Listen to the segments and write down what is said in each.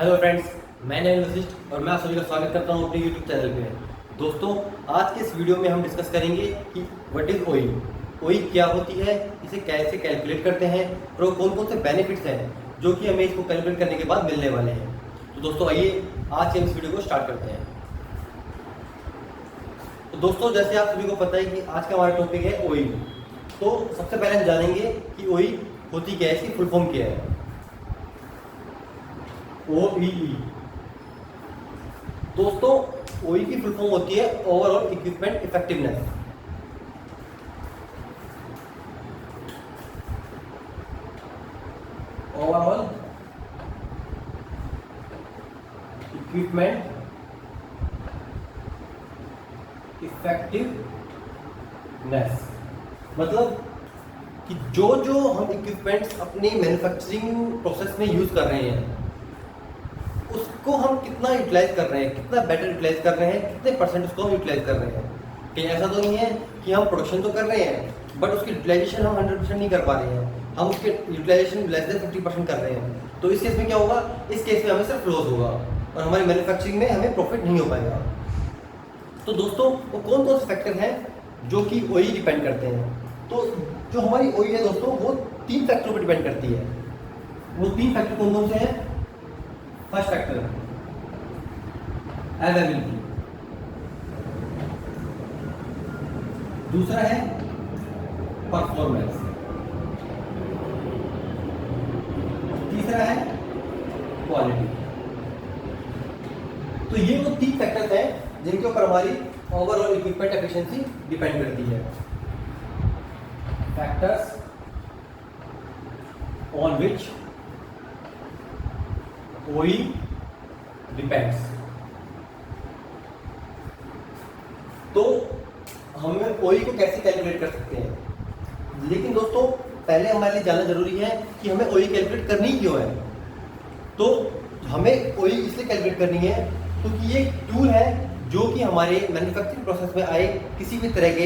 Hello friends, मैं नैन वशिष्ठ और मैं आप सभी का स्वागत करता हूं अपने यूट्यूब चैनल पे। दोस्तों, आज के इस वीडियो में हम डिस्कस करेंगे कि व्हाट इज़ ओई। ओई क्या होती है, इसे कैसे कैलकुलेट करते हैं और कौन कौन से बेनिफिट्स हैं जो कि हमें इसको कैलकुलेट करने के बाद मिलने वाले हैं। तो दोस्तों आइए आज के इस वीडियो को स्टार्ट करते हैं। तो दोस्तों, जैसे आप सभी को पता है कि आज का हमारा टॉपिक है ओई। तो सबसे पहले हम जानेंगे कि ओई होती क्या है, इसकी फुल फॉर्म क्या है। OEE दोस्तों, ओई की फुल फॉर्म होती है overall equipment effectiveness. Overall equipment effectiveness मतलब कि जो जो हम इक्विपमेंट्स अपनी मैन्युफैक्चरिंग प्रोसेस में यूज कर रहे हैं उसको हम कितना यूटिलाइज कर रहे हैं, कितना बेटर यूटिलाइज कर रहे हैं, कितने परसेंट उसको हम यूटिलाइज कर रहे हैं। कहीं ऐसा तो नहीं है कि हम प्रोडक्शन तो कर रहे हैं बट उसकी यूटिलाइजेशन हम 100% नहीं कर पा रहे हैं, हम उसके यूटिलाइजेशन लेस देन 50% कर रहे हैं। तो इस केस में क्या होगा, इस केस में हमें सिर्फ लॉस होगा और हमारी मैन्युफैक्चरिंग में हमें प्रॉफिट नहीं हो पाएगा। तो दोस्तों, वो कौन कौन से फैक्टर हैं जो कि ओई डिपेंड करते हैं। तो जो हमारी ओई है दोस्तों, वो 3 फैक्टरों पर डिपेंड करती है। वो 3 फैक्टर कौन कौन से हैं। फर्स्ट फैक्टर अवेलेबिलिटी, दूसरा है परफॉर्मेंस, तीसरा है क्वालिटी। तो ये वो 3 फैक्टर्स हैं जिनके ऊपर हमारी ओवरऑल इक्विपमेंट एफिशिएंसी डिपेंड करती है। फैक्टर्स ऑन विच ओई डिपेंड्स। तो हम ओई को कैसे कैलकुलेट कर सकते हैं, लेकिन दोस्तों पहले हमारे लिए जानना जरूरी है कि हमें ओई कैलकुलेट करनी क्यों है। तो हमें ओई इसलिए कैलकुलेट करनी है क्योंकि ये एक टूल है जो कि हमारे मैन्युफैक्चरिंग प्रोसेस में आए किसी भी तरह के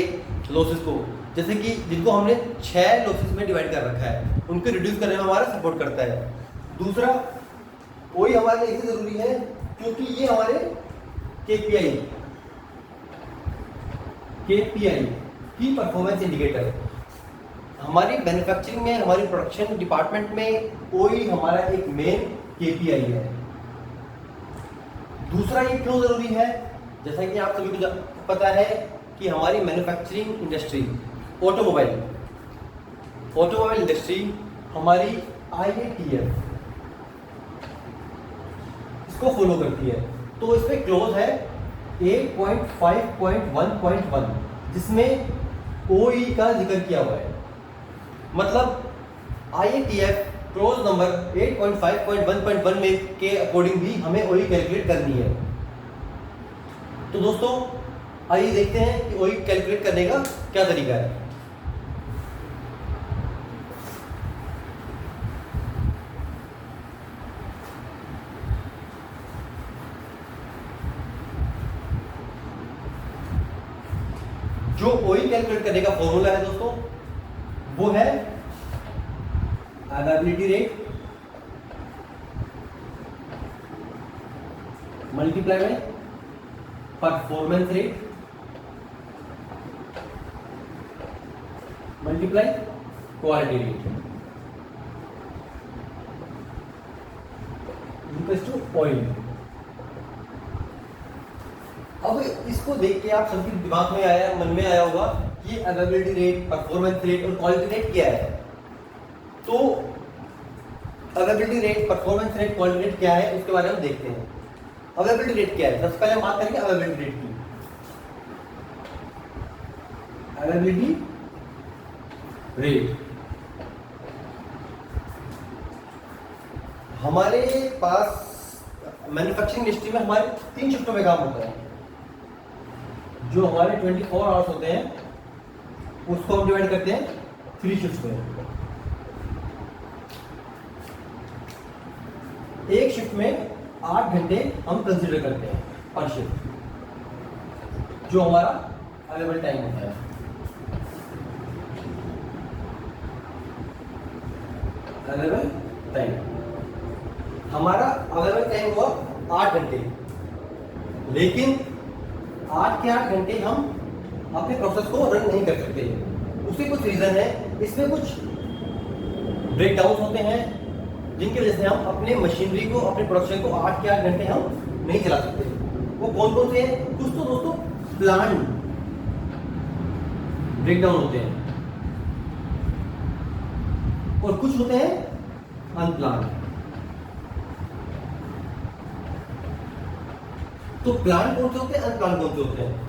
लॉसेस को, जैसे कि जिनको हमने 6 लॉसेस में डिवाइड कर रखा है, उनको रिड्यूस करने में हमारा सपोर्ट करता है। दूसरा, ओई हमारे लिए इसलिए जरूरी है क्योंकि ये हमारे केपीआई की परफॉर्मेंस इंडिकेटर है। हमारी मैन्युफैक्चरिंग में, हमारी प्रोडक्शन डिपार्टमेंट में ओई हमारा एक मेन केपीआई है। दूसरा, ये क्यों जरूरी है, जैसा कि आप सभी को पता है कि हमारी मैन्युफैक्चरिंग इंडस्ट्री ऑटोमोबाइल इंडस्ट्री हमारी IATF इसको फॉलो करती है। तो इसमें क्लोज है 8.5.1.1 जिसमें ओई का जिक्र किया हुआ है। मतलब IATF क्लोज नंबर 8.5.1.1 में के अकॉर्डिंग भी हमें ओई कैलकुलेट करनी है। तो दोस्तों आइए देखते हैं कि ओई कैलकुलेट करने का क्या तरीका है। जो ओई कैलकुलेट करने का फॉर्मूला है दोस्तों, वो है availability rate multiply by performance rate multiply quality rate equals to OEE. अब इसको देख के आप सबके दिमाग में आया, मन में आया होगा कि अवेलेबिलिटी रेट, परफॉर्मेंस रेट और क्वालिटी रेट क्या है। तो availability rate, performance rate, quality rate क्या है उसके बारे में देखते हैं। अवेलेबिलिटी रेट क्या है, सबसे पहले हम बात करेंगे अवेलेबिलिटी रेट की। अवेलेबिलिटी रेट हमारे पास मैन्युफैक्चरिंग इंडस्ट्री में हमारे 3 शिफ्टों में काम होता है। जो हमारे 24 आवर्स होते हैं उसको हम डिवाइड करते हैं 3 शिफ्ट में। एक शिफ्ट में 8 घंटे हम कंसीडर करते हैं पर शिफ्ट, जो हमारा अवेलेबल टाइम होता है। अवेलेबल टाइम हमारा अवेलेबल टाइम हुआ 8 घंटे, लेकिन 8 के 8 घंटे हम अपने प्रोसेस को रन नहीं कर सकते। उसके कुछ रीजन है, इसमें कुछ ब्रेकडाउन होते हैं जिनकी वजह से हम अपने मशीनरी को, अपने प्रोडक्शन को 8 के 8 घंटे हम नहीं चला सकते। वो कौन कौन से हैं? कुछ तो दोस्तों प्लान ब्रेकडाउन होते हैं और कुछ होते हैं अनप्लान। तो प्लान कौन से होते हैं, अनप्लान कौन से होते हैं?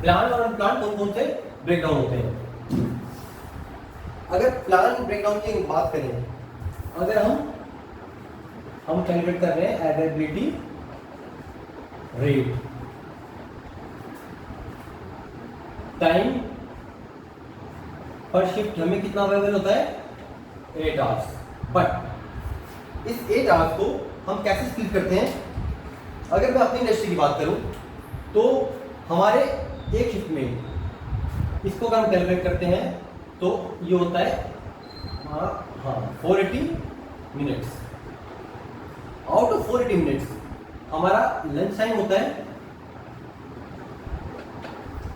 प्लान और अनप्लान कौन कौन से ब्रेकडाउन होते हैं? अगर प्लान ब्रेकडाउन की बात करें, अगर हम कैलकुलेट कर रहे हैं अवेलेबिलिटी रेट, टाइम पर शिफ्ट हमें कितना अवेलेबल होता है? 8 आवर्स। बट इस 8 आवर्स को हम कैसे स्प्लिट करते हैं? अगर मैं अपनी इंडस्ट्री की बात करूं तो हमारे एक शिफ्ट में इसको अगर हम कैलकुलेट करते हैं तो ये होता है 480 मिनट्स। आउट ऑफ 480 मिनट्स हमारा लंच टाइम होता है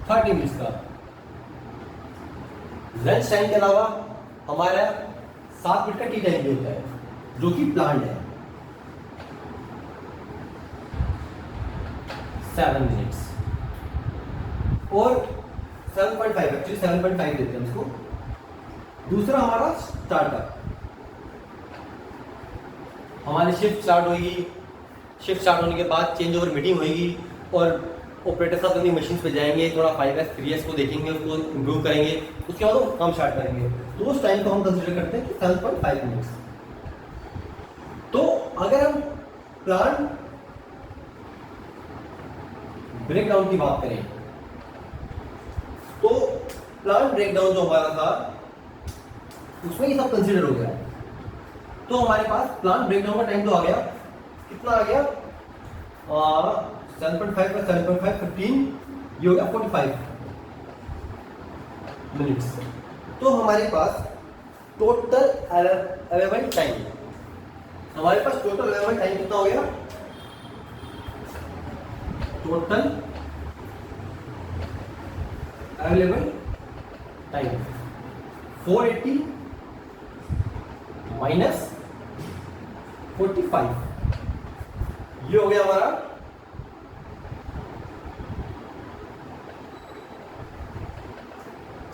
30 मिनट्स का। लंच टाइम के अलावा हमारा 7 मिनट का टी टाइम भी होता है जो कि प्लान्ड है, 7 मिनट्स और 7.5, एक्चुअली 7.5 देते हैं उसको। दूसरा हमारा स्टार्टअप, हमारी शिफ्ट स्टार्ट होगी, शिफ्ट स्टार्ट होने के बाद चेंज ओवर मीटिंग होगी और ऑपरेटर साहब अपनी मशीन पे जाएंगे, थोड़ा 5S 3S को देखेंगे, उसको इम्प्रूव करेंगे, उसके बाद वो काम स्टार्ट करेंगे। तो उस टाइम को हम कंसिडर करते हैं कि 7.5 मिनट्स। तो अगर हम प्लान ब्रेकडाउन की बात करें तो प्लान ब्रेकडाउन जो हमारा था उसमें ये सब कंसीडर हो गया। तो हमारे पास प्लान ब्रेकडाउन का टाइम तो आ गया, कितना आ गया? 7.5 + 7.5 15, ये हो गया 45 मिनट्स। तो हमारे पास टोटल अवेलेबल टाइम, हमारे पास टोटल अवेलेबल टाइम कितना हो गया? टोटल अवेलेबल टाइम 480 माइनस 45, ये हो गया हमारा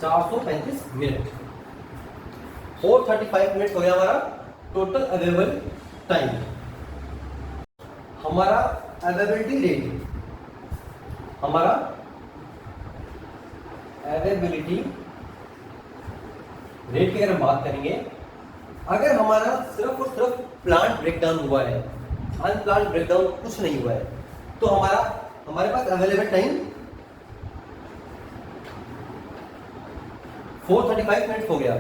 435 मिनट। 435 मिनट हो गया हमारा टोटल अवेलेबल टाइम। हमारा अवेलेबिलिटी रेट, हमारा अवेलेबिलिटी रेट की अगर हम बात करेंगे, अगर हमारा सिर्फ और सिर्फ प्लांट ब्रेकडाउन हुआ है, अनप्लांट ब्रेकडाउन कुछ नहीं हुआ है, तो हमारे पास अवेलेबल टाइम 435 मिनट हो गया।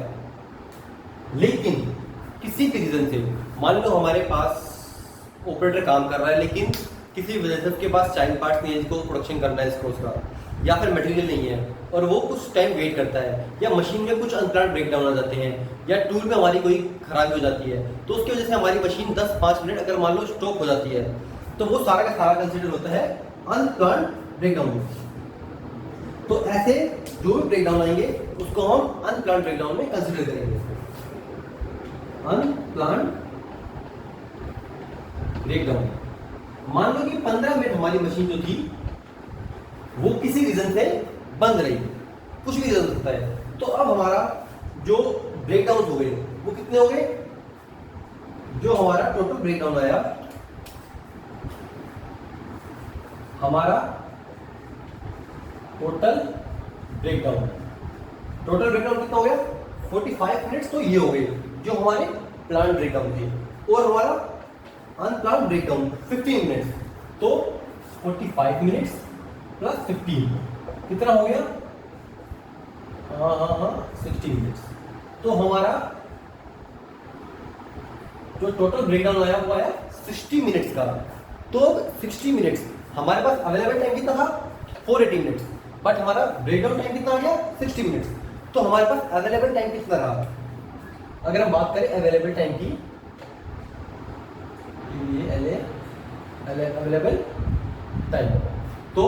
लेकिन किसी भी रीजन से, मान लो हमारे पास ऑपरेटर काम कर रहा है लेकिन किसी वजह से उसके पास चाइल्ड पार्ट नहीं है जिसको प्रोडक्शन करना है इसको उसका, या फिर मटेरियल नहीं है और वो कुछ टाइम वेट करता है, या मशीन में कुछ अनप्लान्ड ब्रेकडाउन आ जाते हैं, या टूल में हमारी कोई खराबी हो जाती है, तो उसकी वजह से हमारी मशीन 10-5 मिनट अगर मान लो स्टॉप हो जाती है, तो वो सारा का सारा कंसिडर होता है अनप्लान्ड ब्रेकडाउन। तो ऐसे जो भी ब्रेकडाउन आएंगे उसको हम अनप्लान्ड ब्रेकडाउन में कंसिडर करेंगे। अनप्लान्ड ब्रेकडाउन, मान लो कि 15 मिनट हमारी मशीन जो थी वो किसी रीजन से बंद रही, कुछ भी रीजन सकता है, तो अब हमारा जो ब्रेकडाउन हो गए वो कितने हो गए? जो हमारा टोटल ब्रेकडाउन आया, हमारा टोटल ब्रेकडाउन कितना हो गया? 45 मिनट्स। तो ये हो गए जो हमारे प्लान ब्रेकडाउन थे, और हमारा अनप्लान ब्रेकडाउन 15 मिनट्स। तो 45 मिनट्स प्लस 15 कितना हो गया? 60 मिनट्स। तो हमारा जो टोटल ब्रेकडाउन आया वो आया 60 मिनट्स का। तो 60 मिनट्स हमारे पास अवेलेबल टाइम कितना था 480 मिनट्स, बट हमारा ब्रेकडाउन टाइम कितना आ गया 60 मिनट्स। तो हमारे पास अवेलेबल टाइम कितना रहा? अगर हम बात करें अवेलेबल टाइम की, ये अवेलेबल टाइम, तो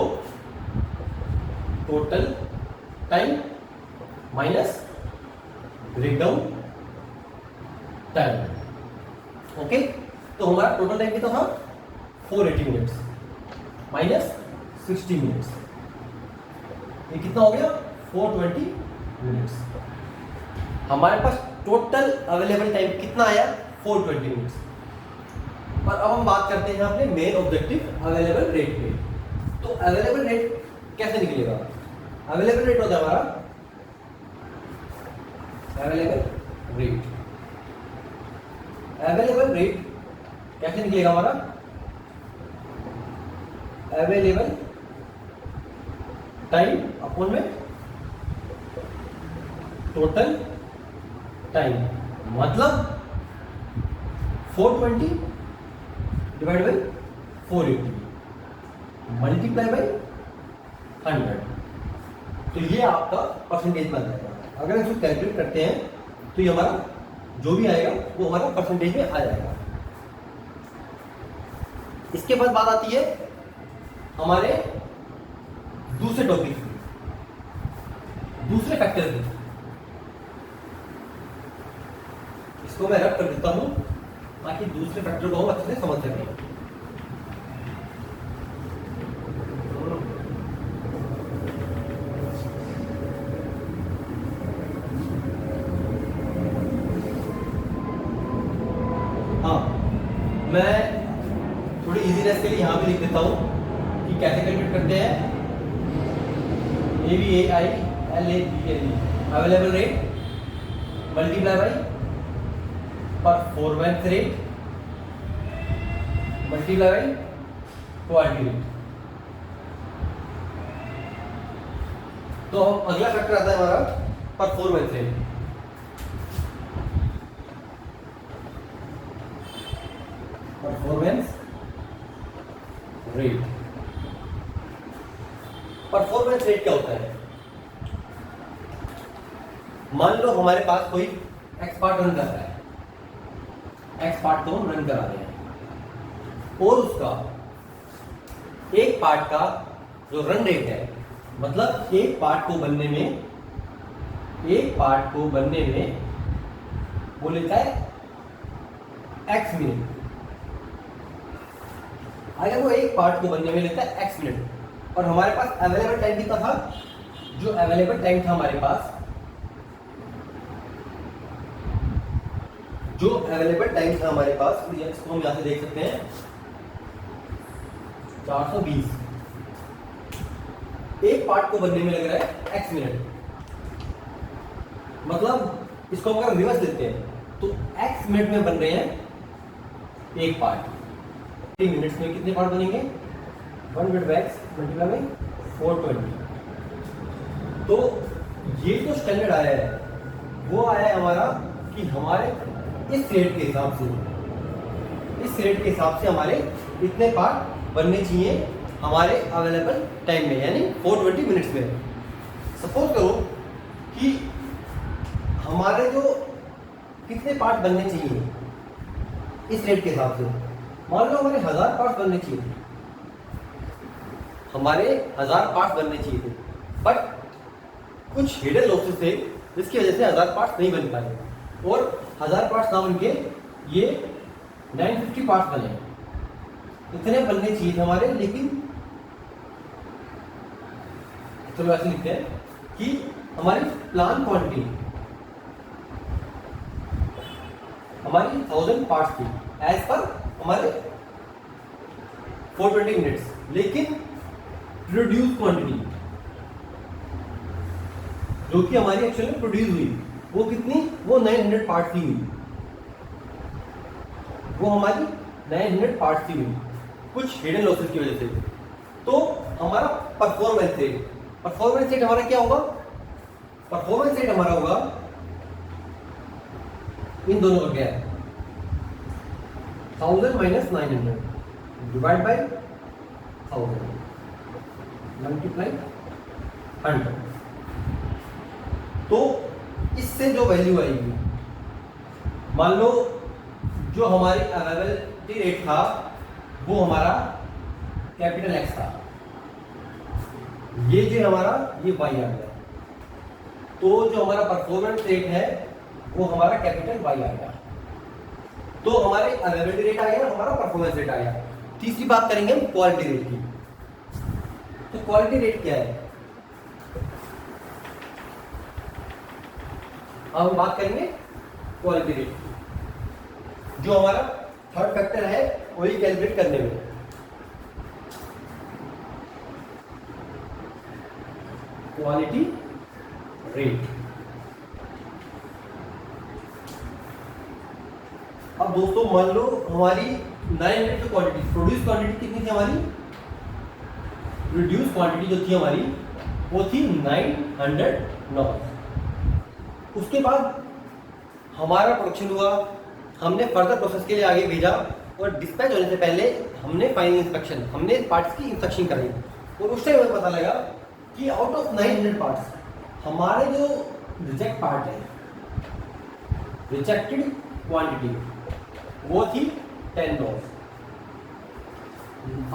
total time minus breakdown time. Okay, तो हमारा टोटल टाइम कितना था 480 मिनट्स माइनस 60 मिनट्स, ये कितना हो गया 420 मिनट्स। हमारे पास टोटल अवेलेबल टाइम कितना आया 420 मिनट्स। और अब हम बात करते हैं अपने मेन ऑब्जेक्टिव अवेलेबल रेट पे। तो अवेलेबल रेट कैसे निकलेगा? अवेलेबल रेट होता है हमारा अवेलेबल रेट कैसे निकलेगा हमारा? अवेलेबल टाइम अपॉन में टोटल टाइम, मतलब 420 डिवाइड बाई 480 मल्टीप्लाई बाई 100, तो ये आपका परसेंटेज बन जाएगा। अगर इसको कैलकुलेट करते हैं तो ये हमारा जो भी आएगा वो हमारा परसेंटेज में आ जाएगा। इसके बाद बात आती है हमारे दूसरे टॉपिक की, दूसरे फैक्टर की। इसको मैं रब कर देता हूं ताकि दूसरे फैक्टर को हम अच्छे से समझ सकें। हाँ, मैं थोड़ी इजीनेस के लिए यहां भी लिख देता हूं कि कैसे कैलकुलेट करते हैं। AVAILABLE available rate multiply by performance rate multiply by quality rate. तो अगला फैक्टर आता है हमारा performance rate. Performance rate, performance rate क्या होता है? मान लो हमारे पास कोई एक्स पार्ट रन कर रहा है, एक्स पार्ट को हम रन करा रहे हैं और उसका एक पार्ट का जो रन रेट है, मतलब एक पार्ट को बनने में वो लेता है एक्स मिनट। अगर वो एक पार्ट को बनने में लेता है एक्स मिनट और हमारे पास अवेलेबल टाइम कितना था? जो अवेलेबल टाइम था हमारे पास, जो अवेलेबल टाइम था हमारे पास, इसको हम यहां से देख सकते हैं 420। एक पार्ट को बनने में लग रहा है एक्स मिनट, मतलब इसको हम अगर रिवर्स देते हैं तो एक्स मिनट में बन रहे हैं एक पार्ट। 3 मिनट्स में कितने पार्ट बनेंगे? 1 मिनट एक्स मल्टीप्लाई बाई 420। तो ये जो स्टैंडर्ड आया है वो आया है हमारा कि हमारे इस रेट के हिसाब से हमारे इतने पार्ट बनने चाहिए हमारे अवेलेबल टाइम में, यानी 420 मिनट्स में। सपोज करो कि हमारे जो कितने पार्ट बनने चाहिए इस रेट के हिसाब से, मान लो हमारे 1000 पार्ट बनने चाहिए थे, हमारे 1000 पार्ट बनने चाहिए थे, बट कुछ हिडन लॉसेस थे जिसकी वजह से 1000 पार्ट नहीं बन पाए और 1000 पार्ट्स ना बन के ये 950 पार्ट्स बने। इतने बनने चाहिए थे हमारे, लेकिन चलो ऐसे लिखते हैं कि हमारी प्लान क्वांटिटी हमारी 1000 पार्ट्स थी एज पर हमारे 420 मिनट्स, लेकिन प्रोड्यूस क्वांटिटी जो कि हमारी एक्चुअली में प्रोड्यूस हुई वो कितनी? वो 900 पार्ट्स की हुई, वो हमारी 900 पार्ट्स की हुई कुछ हिडन लॉसेस की वजह से। तो हमारा परफॉर्मेंस रेट हमारा क्या होगा? परफॉर्मेंस रेट हमारा होगा इन दोनों का gap 1000 minus 900, divide by 1000 multiply 100। तो इससे जो वैल्यू आएगी, मान लो जो हमारी अवेलेबिलिटी रेट था वो हमारा कैपिटल एक्स था, ये जो हमारा ये वाई आ गया, तो जो हमारा परफॉर्मेंस रेट है वो हमारा कैपिटल वाई आ गया। तो हमारे अवेलेबिलिटी रेट आ गया, हमारा परफॉर्मेंस रेट आ गया। तीसरी बात करेंगे हम क्वालिटी रेट की। तो क्वालिटी रेट क्या है, अब हम बात करेंगे क्वालिटी रेट की, जो हमारा थर्ड फैक्टर है वही कैलकुलेट करने में। Quality rate. अब दोस्तों मान लो हमारी 900 की क्वांटिटी, प्रोड्यूस क्वांटिटी कितनी थी हमारी, प्रोड्यूस क्वांटिटी जो थी हमारी वो थी 900 नॉट। उसके बाद हमारा प्रोडक्शन हुआ, हमने फर्दर प्रोसेस के लिए आगे भेजा और डिस्पैच होने से पहले हमने फाइनल इंस्पेक्शन, हमने पार्ट्स की इंस्पेक्शन कराई और उस टाइम हमें पता लगा कि आउट ऑफ 900 पार्ट्स हमारे जो रिजेक्ट पार्ट है, रिजेक्टेड क्वांटिटी वो थी 10 loss.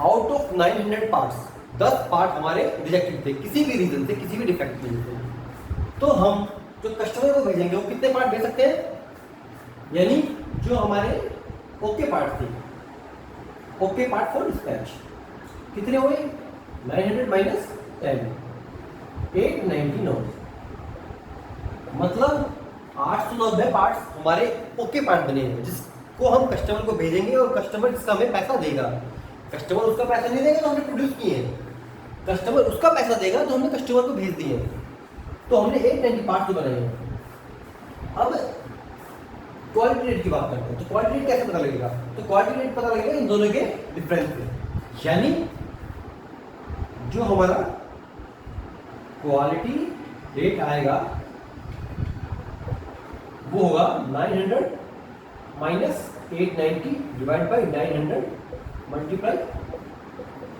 Out of 900 parts 10 part हमारे रिजेक्टेड थे किसी भी रीजन से, किसी भी डिफेक्ट की वजह से। तो हम जो कस्टमर को भेजेंगे वो कितने पार्ट भेज सकते हैं, यानी जो हमारे ओके पार्ट थे, ओके पार्ट फॉर डिस्पैच कितने हुए, 900 माइनस 10, 899। मतलब 890 पार्ट्स हमारे ओके पार्ट बने हैं जिसको हम कस्टमर को भेजेंगे और कस्टमर जिसका हमें पैसा देगा। कस्टमर उसका पैसा नहीं देगा तो हमने प्रोड्यूस किए हैं, कस्टमर उसका पैसा देगा तो हमने कस्टमर को भेज दिए हैं। तो हमने 890 पार्ट तो बनाए हैं। अब क्वालिटी रेट की बात करते हैं। तो क्वालिटी रेट कैसे पता लगेगा, तो क्वालिटी रेट पता लगेगा इन दोनों के डिफरेंस से, यानी जो हमारा क्वालिटी रेट आएगा वो होगा 900 minus 890 divide by 900 multiply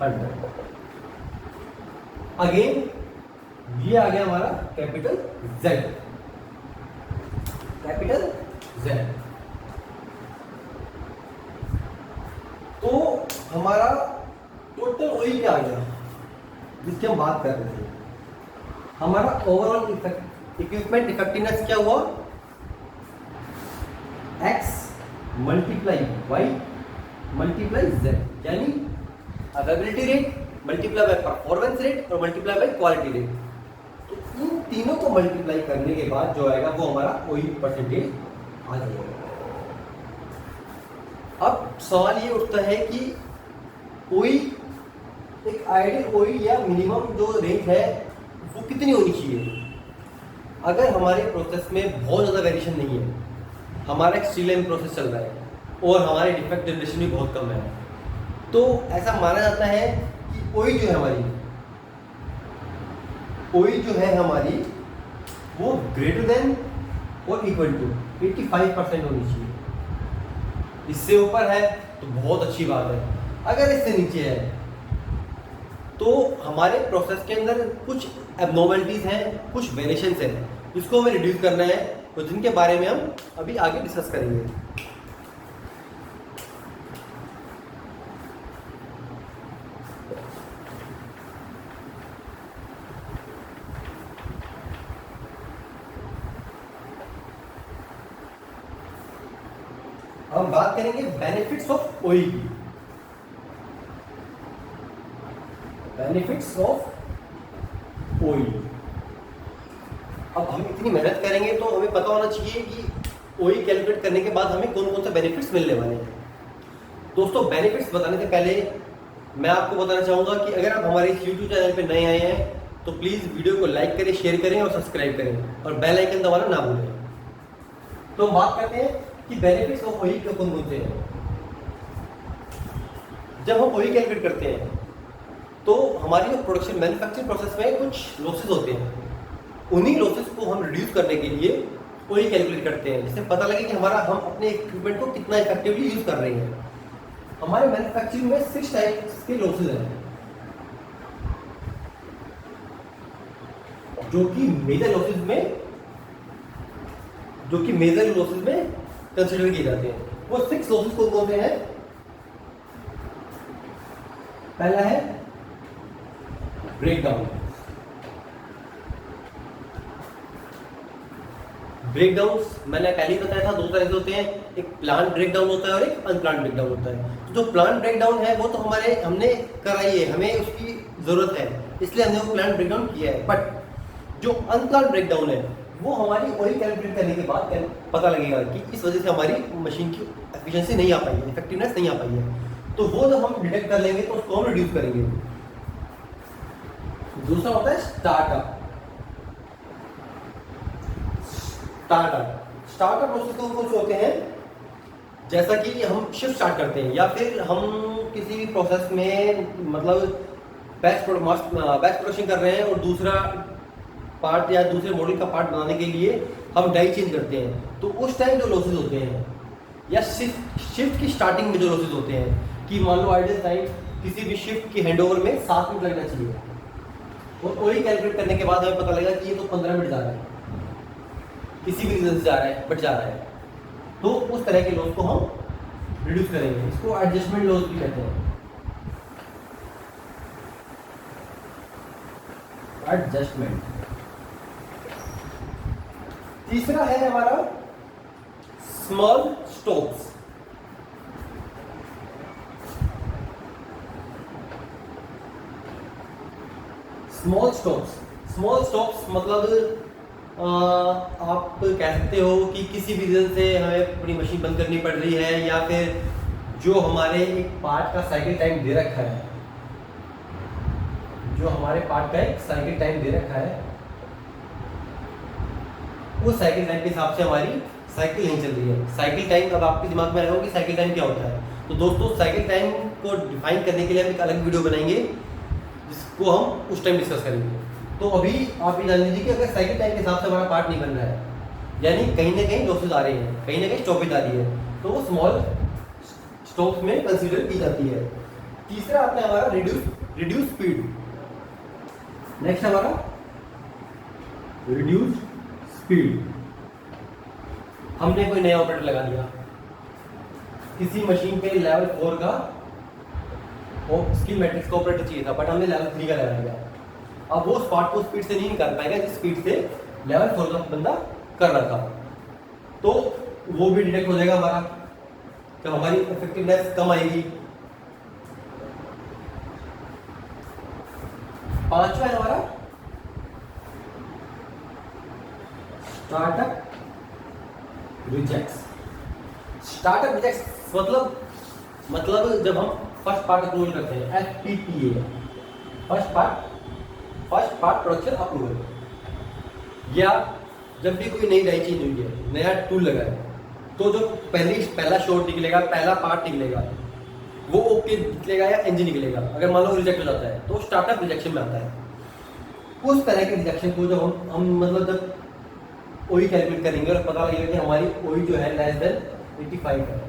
100। Again ये आ गया हमारा कैपिटल Z, कैपिटल Z। तो हमारा टोटल वही क्या आ गया जिसकी हम बात कर रहे थे। हमारा ओवरऑल इक्विपमेंट इफेक्टिवनेस क्या हुआ, X multiply Y multiply Z, यानी availability rate multiply by performance rate और मल्टीप्लाई बाय क्वालिटी रेट। तो इन तीनों को मल्टीप्लाई करने के बाद जो आएगा वो हमारा OE परसेंटेज आ जाएगा। अब सवाल ये उठता है कि OE, एक आइडियल OE या मिनिमम जो रेट है वो कितनी होनी चाहिए। अगर हमारे प्रोसेस में बहुत ज़्यादा वेरिएशन नहीं है, हमारा एक स्ट्रीम लाइन प्रोसेस चल रहा है और हमारे डिफेक्ट जनरेशन भी बहुत कम है, तो ऐसा माना जाता है कि OE जो है हमारी वो ग्रेटर देन और इक्वल टू 85% होनी चाहिए। इससे ऊपर है तो बहुत अच्छी बात है, अगर इससे नीचे है तो हमारे प्रोसेस के अंदर कुछ एबनॉर्मलिटीज हैं, कुछ वेरिएशंस हैं जिसको हमें रिड्यूस करना है, तो जिनके बारे में हम अभी आगे डिस्कस करेंगे। हम बात करेंगे बेनिफिट्स ऑफ OE की। Benefits of OE। अब हम इतनी मेहनत करेंगे तो हमें पता होना चाहिए कि OE कैलकुलेट करने के बाद हमें कौन कौन से बेनिफिट्स मिलने वाले हैं। दोस्तों बेनिफिट्स बताने से पहले मैं आपको बताना चाहूँगा कि अगर आप हमारे इस YouTube चैनल पे नए आए हैं तो प्लीज़ वीडियो को लाइक करें, शेयर करें और सब्सक्राइब करें और बेल आइकन दबाना ना भूलें। तो हम बात करते हैं कि बेनिफिट्स ऑफ OE के कौन कौन से हैं। जब हम OE कैलकुलेट करते हैं तो हमारी जो प्रोडक्शन मैन्युफैक्चरिंग प्रोसेस में कुछ लॉसेस होते हैं, उन्हीं लॉसेस को हम रिड्यूस करने के लिए OE कैलकुलेट करते हैं, जिससे पता लगे कि हम अपने इक्विपमेंट को कितना इफेक्टिवली यूज कर रहे हैं। हमारे मैन्युफैक्चरिंग में 6 टाइप्स के लॉसेज हैं, जो कि मेजर लॉसेज में कंसिडर किए जाते हैं। वो 6 लॉसेज कौन कौन से हैं? पहला है ब्रेकडाउन। ब्रेकडाउन्स मैंने पहले ही बताया था, 2 तरह से होते हैं, एक प्लांट ब्रेकडाउन होता है और एक अनप्लांट ब्रेकडाउन होता है। तो जो प्लांट ब्रेकडाउन है वो तो हमने कराई है, हमें उसकी जरूरत है, इसलिए हमने वो प्लांट ब्रेकडाउन किया है। बट जो अनप्लांट ब्रेकडाउन है वो हमारी ऑयल कैलकुलेट करने के बाद पता लगेगा कि इस वजह से हमारी मशीन की एफिशिएंसी नहीं आ पाई है, इफेक्टिवनेस नहीं आ पाई है। तो वो जब हम डिटेक्ट कर लेंगे तो उसको हम रिड्यूस करेंगे। दूसरा होता है स्टार्टअप प्रोसेस कौन से होते हैं? जैसा कि हम शिफ्ट स्टार्ट करते हैं या फिर हम किसी भी प्रोसेस में मतलब बैच प्रोडक्शन कर रहे हैं और दूसरा पार्ट या दूसरे मॉडल का पार्ट बनाने के लिए हम डाई चेंज करते हैं, तो उस टाइम जो लॉसेज होते हैं, या शिफ्ट की स्टार्टिंग में जो लॉसेज होते हैं कि मान लो आइडियल टाइम किसी भी शिफ्ट की हैंडओवर में 7 मिनट लगना चाहिए और वही कैलकुलेट करने के बाद हमें पता लगा कि ये तो 15 मिनट जा रहा है, किसी भी रीजन से जा रहा है, तो उस तरह के लॉस को हम रिड्यूस करेंगे। इसको एडजस्टमेंट लॉस भी कहते हैं। एडजस्टमेंट। तीसरा है हमारा स्मॉल स्टॉप्स। स्मॉल स्टॉप्स मतलब आप कह सकते हो कि किसी भी रीजन से हमें अपनी मशीन बंद करनी पड़ रही है, या फिर जो हमारे एक पार्ट का साइकिल टाइम दे रखा है, उस साइकिल टाइम के हिसाब से हमारी साइकिल नहीं चल रही है। साइकिल टाइम, अब आपके दिमाग में आएगा कि साइकिल टाइम क्या होता है, तो दोस्तों साइकिल टाइम को डिफाइन करने के लिए हम एक अलग वीडियो बनाएंगे जिसको हम उस टाइम डिस्कस करेंगे। तो अभी आप ये जान लीजिए कि अगर साइकिल टाइम के हिसाब से हमारा पार्ट नहीं बन रहा है, यानी कहीं ना कहीं लॉसेज आ रहे हैं, कहीं ना कहीं स्टॉपेज आ रही है, तो वो स्मॉल स्टॉप्स में कंसीडर की जाती है। तीसरा आपने हमारा रिड्यूस स्पीड। नेक्स्ट हमारा रिड्यूस स्पीड। हमने कोई नया ऑपरेटर लगा दिया, किसी मशीन पे लेवल 4 का स्किल मैट्रिक्स का ऑपरेटर चाहिए था, बट हमने लेवल 3 का लगा दिया। अब वो उस पार्ट को स्पीड से नहीं निकाल पाएगा जिस स्पीड से लेवल 4 का बंदा कर रहा था, तो वो भी डिटेक्ट हो जाएगा हमारा, तो हमारी इफेक्टिवनेस कम आएगी। पांचवा है हमारा स्टार्टअप रिजेक्ट्स। मतलब जब हम फर्स्ट पार्ट अप्रूवल करते हैं, FPPA, first part production approval, या जब भी कोई नई डाई चेंज हुई है, नया टूल लगा है, तो जो पहला शॉट निकलेगा, पहला पार्ट निकलेगा, वो ओके निकलेगा या एनजी निकलेगा। अगर मान लो रिजेक्ट हो जाता है तो स्टार्टअप रिजेक्शन में आता है। उस तरह के रिजेक्शन को जब हम मतलब जब ओई कैलकुलेट करेंगे और पता लगेगा कि हमारी ओई जो है लेस देन 85 है,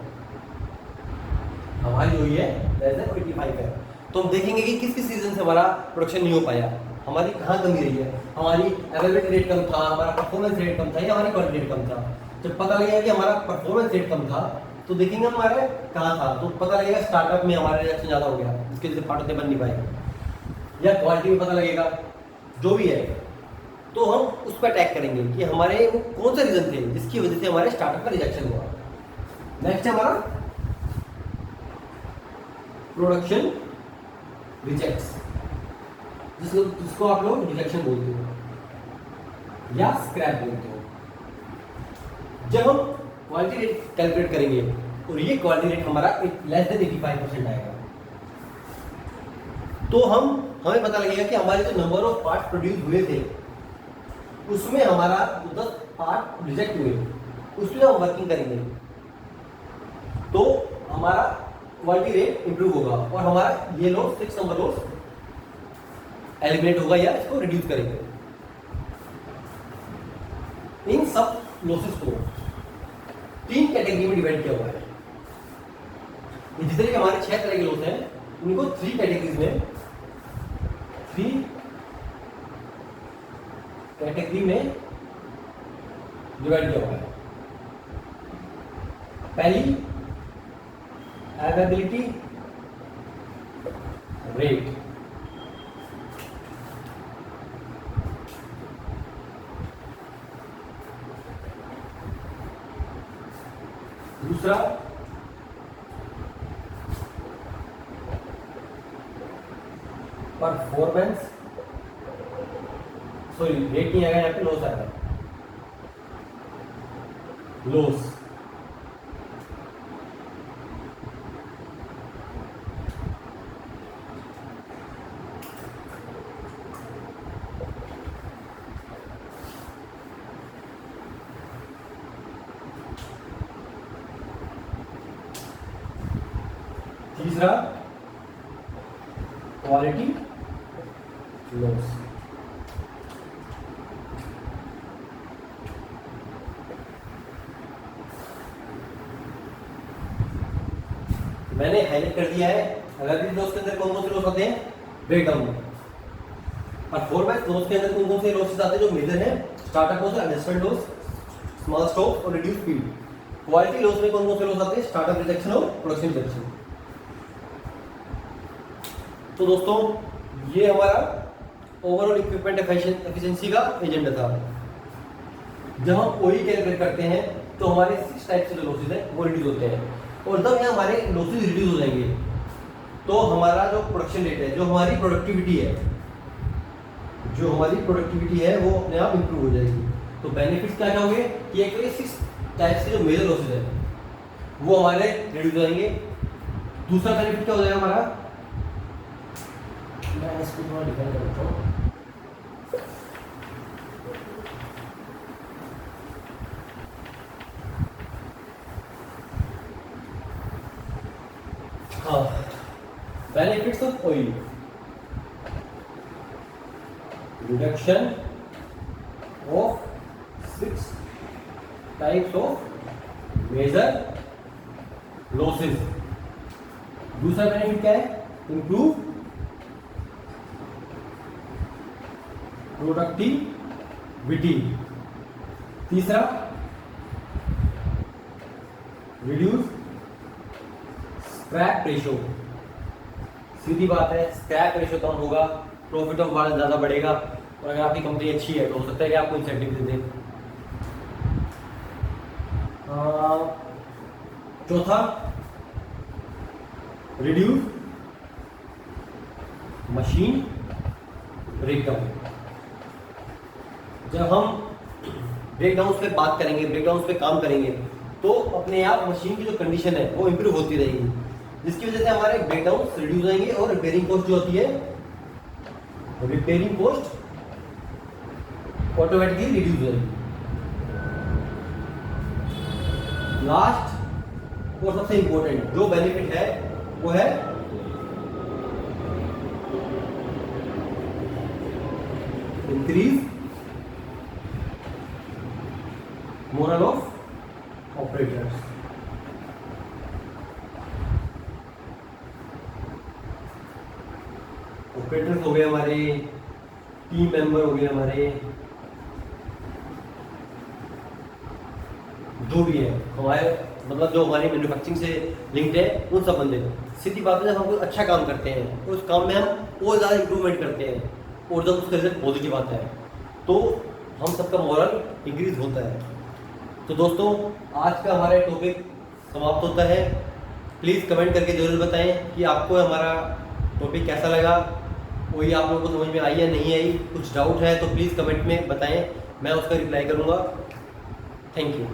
हमारी ओई है लेस देन 85 है, तो हम देखेंगे कि किस किस रीजन से हमारा प्रोडक्शन नहीं हो पाया, हमारी कहाँ कमी रही है, हमारी अवेलेबिलिटी रेट कम था, हमारा परफॉर्मेंस रेट कम था, या हमारी क्वालिटी रेट कम था। जब पता लगेगा कि हमारा परफॉर्मेंस रेट कम था तो देखेंगे हमारे कहाँ था, तो पता लगेगा स्टार्टअप में हमारा रिजेक्शन ज़्यादा हो गया, जिसके वजह से पार्ट बन नहीं पाए, या क्वालिटी में पता लगेगा, जो भी है, तो हम उस पर अटैक करेंगे कि हमारे वो कौन सा रीजन थे जिसकी वजह से हमारे स्टार्टअप का रिजेक्शन हुआ। नेक्स्ट है हमारा प्रोडक्शन रिजेक्ट्स, जिसको आप लोग रिजेक्शन बोलते हो या स्क्रैप बोलते हो। जब हम क्वालिटी रेट कैलकुलेट करेंगे और ये क्वालिटी रेट हमारा लेस देन 85% आएगा, तो हमें पता लगेगा कि हमारे जो नंबर ऑफ पार्ट प्रोड्यूस हुए थे उसमें हमारा 10 पार्ट रिजेक्ट हुए, उसमें हम वर्किंग करेंगे तो हमारा क्वालिटी रेट इंप्रूव होगा और हमारा ये लॉस 6 नंबर लॉस एलिमिनेट होगा या इसको रिड्यूस करेंगे। इन सब लॉसेस को 3 कैटेगरी में डिवाइड किया हुआ है। ये जितने भी हमारे 6 तरह के लॉस हैं उनको 3 कैटेगरीज में 3 कैटेगरी में डिवाइड किया हुआ है। पहली अवेलेबिलिटी रेट, दूसरा परफॉर्मेंस, सॉरी रेट नहीं आएगा यहाँ पे, लॉस आएगा, लॉस। तीसरा क्वालिटी लॉस। मैंने हाईलाइट कर दिया है अवेलेबिलिटी लॉस के अंदर कौन कौन से लॉस आते हैं, ब्रेकडाउन। परफॉर्मेंस लॉस के अंदर कौन कौन से लॉसेस आते हैं जो मेजर है, startup loss, adjustment loss, small stop और रिड्यूस स्पीड। क्वालिटी लॉस में कौन कौन से लॉस आते हैं, स्टार्टअप रिजेक्शन और प्रोडक्शन रिजेक्शन। तो दोस्तों ये हमारा ओवरऑल इक्विपमेंट एफिशिएंसी का एजेंडा था। जब हम ओई कैलकुलेट करते हैं तो हमारे 6 टाइप से जो लॉसेस हैं वो रिड्यूस होते हैं, और जब यहाँ हमारे लॉसेस रिड्यूस हो जाएंगे तो हमारा जो प्रोडक्शन रेट है, जो हमारी प्रोडक्टिविटी है वो अपने आप इंप्रूव हो जाएगी। तो बेनिफिट्स क्या क्या होंगे कि एक 6 टाइप से जो मेजर लॉसेस है वो हमारे रिड्यूस हो जाएंगे। दूसरा बेनिफिट क्या हो जाएगा हमारा, मैं इसको थोड़ा डिफाइन करता हूँ। हाँ, benefits of oil, reduction of 6 types of major losses. दूसरा बेनिफिट क्या है, इंप्रूव प्रोडक्टिविटी। तीसरा रिड्यूस स्क्रैप रेशो। सीधी बात है, स्क्रैप रेशो कम होगा, प्रॉफिट ऑफ मार्जिन ज़्यादा बढ़ेगा, और अगर आपकी कंपनी अच्छी है तो हो सकता है कि आपको इंसेंटिव दे दें। चौथा रिड्यूस मशीन ब्रेकडाउन। जब हम ब्रेकडाउन पे बात करेंगे, ब्रेकडाउन पे काम करेंगे तो अपने आप मशीन की जो कंडीशन है वो इंप्रूव होती रहेगी, जिसकी वजह से हमारे ब्रेकडाउन रिड्यूस हो जाएंगे और रिपेयरिंग कॉस्ट जो होती है, रिपेयरिंग कॉस्ट ऑटोमेटिकली रिड्यूस हो जाएगी। लास्ट और सबसे इंपॉर्टेंट जो बेनिफिट है वो है increase moral of operators. Operators हो गए हमारे, टीम मेंबर हो गए हमारे, जो भी है हमारे, मतलब जो हमारी मैन्युफैक्चरिंग से लिंक्ड है उन सब बंदे। सीधी बात है, जब हम कोई अच्छा काम करते हैं उस काम में हम और ज़्यादा इंप्रूवमेंट करते हैं और जब उसका रिजल्ट पॉजिटिव आता है तो हम सबका मोरल इंक्रीज होता है। तो दोस्तों आज का हमारा टॉपिक समाप्त होता है। प्लीज़ कमेंट करके ज़रूर बताएं कि आपको हमारा टॉपिक कैसा लगा, कोई आप लोगों को समझ में आई या नहीं आई, कुछ डाउट है तो प्लीज़ कमेंट में बताएं, मैं उसका रिप्लाई करूँगा। Thank you.